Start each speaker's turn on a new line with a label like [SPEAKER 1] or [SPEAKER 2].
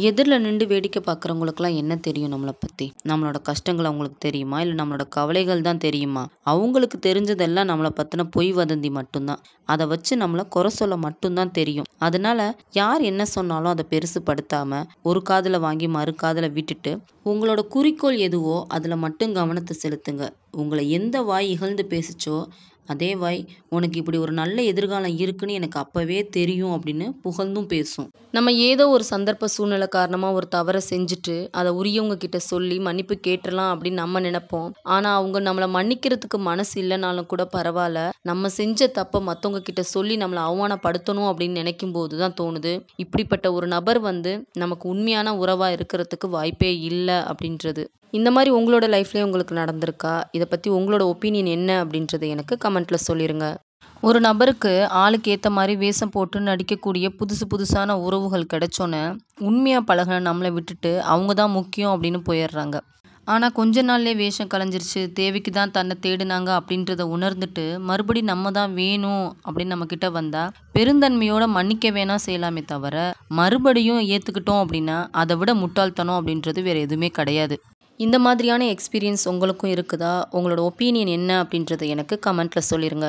[SPEAKER 1] எதிரில் நின்று வேடிக்கை பார்க்குறவங்களுக்குலாம் என்ன தெரியும் நம்மளை பற்றி? நம்மளோட கஷ்டங்கள் அவங்களுக்கு தெரியுமா? இல்லை நம்மளோட கவலைகள் தான் தெரியுமா? அவங்களுக்கு தெரிஞ்சதெல்லாம் நம்மளை பற்றின பொய் வதந்தி மட்டும்தான். அதை வச்சு நம்மளை குறை சொல்ல மட்டும்தான் தெரியும். அதனால யார் என்ன சொன்னாலும் அதை பெருசுப்படுத்தாம ஒரு காதில் வாங்கி மறு காதில் விட்டுட்டு உங்களோட குறிக்கோள் எதுவோ அதில் மட்டும் கவனத்தை செலுத்துங்க. உங்களை எந்த வாய் இகழ்ந்து பேசுச்சோ அதே வாய் உனக்கு இப்படி ஒரு நல்ல எதிர்காலம் இருக்குன்னு எனக்கு அப்பவே தெரியும் அப்படின்னு புகழ்ந்தும் பேசும். நம்ம ஏதோ ஒரு சந்தர்ப்ப சூழ்நிலை காரணமாக ஒரு தவறை செஞ்சுட்டு அதை உரியவங்க கிட்ட சொல்லி மன்னிப்பு கேட்டுடலாம் அப்படின்னு நம்ம நினைப்போம். ஆனால் அவங்க நம்மளை மன்னிக்கிறதுக்கு மனசு இல்லைனாலும் கூட பரவாயில்ல, நம்ம செஞ்ச தப்பை மற்றவங்க கிட்ட சொல்லி நம்மளை அவமானப்படுத்தணும் அப்படின்னு நினைக்கும் போது தான் தோணுது, இப்படிப்பட்ட ஒரு நபர் நமக்கு உண்மையான உறவாக இருக்கிறதுக்கு வாய்ப்பே இல்லை அப்படின்றது. இந்த மாதிரி உங்களோட லைஃப்லேயே உங்களுக்கு நடந்திருக்கா? இதை பற்றி உங்களோட ஒப்பீனியன் என்ன அப்படின்றத எனக்கு கமெண்ட்டில் சொல்லிடுங்க. ஒரு நபருக்கு ஆளுக்கு ஏற்ற மாதிரி வேஷம் போட்டு நடிக்கக்கூடிய புதுசான உறவுகள் கிடைச்சோன்னே உண்மையாக பழகின நம்மளை விட்டுட்டு அவங்க தான் முக்கியம் அப்படின்னு போயிடுறாங்க. ஆனால் கொஞ்ச நாள்லேயே வேஷம் கலைஞ்சிருச்சு, தேவைக்கு தான் தன்னை தேடினாங்க அப்படின்றத உணர்ந்துட்டு மறுபடி நம்ம தான் வேணும் அப்படின்னு நம்மக்கிட்ட வந்தால் பெருந்தன்மையோட மன்னிக்க வேணாம் செய்யலாமே தவிர மறுபடியும் ஏற்றுக்கிட்டோம் அப்படின்னா அதை விட முட்டாள்தனம் அப்படின்றது வேறு எதுவுமே கிடையாது. இந்த மாதிரியான எக்ஸ்பீரியன்ஸ் உங்களுக்கும் இருக்குதா? உங்களோட ஒப்பீனியன் என்ன அப்படின்றத எனக்கு கமெண்ட்டில் சொல்லிடுங்க.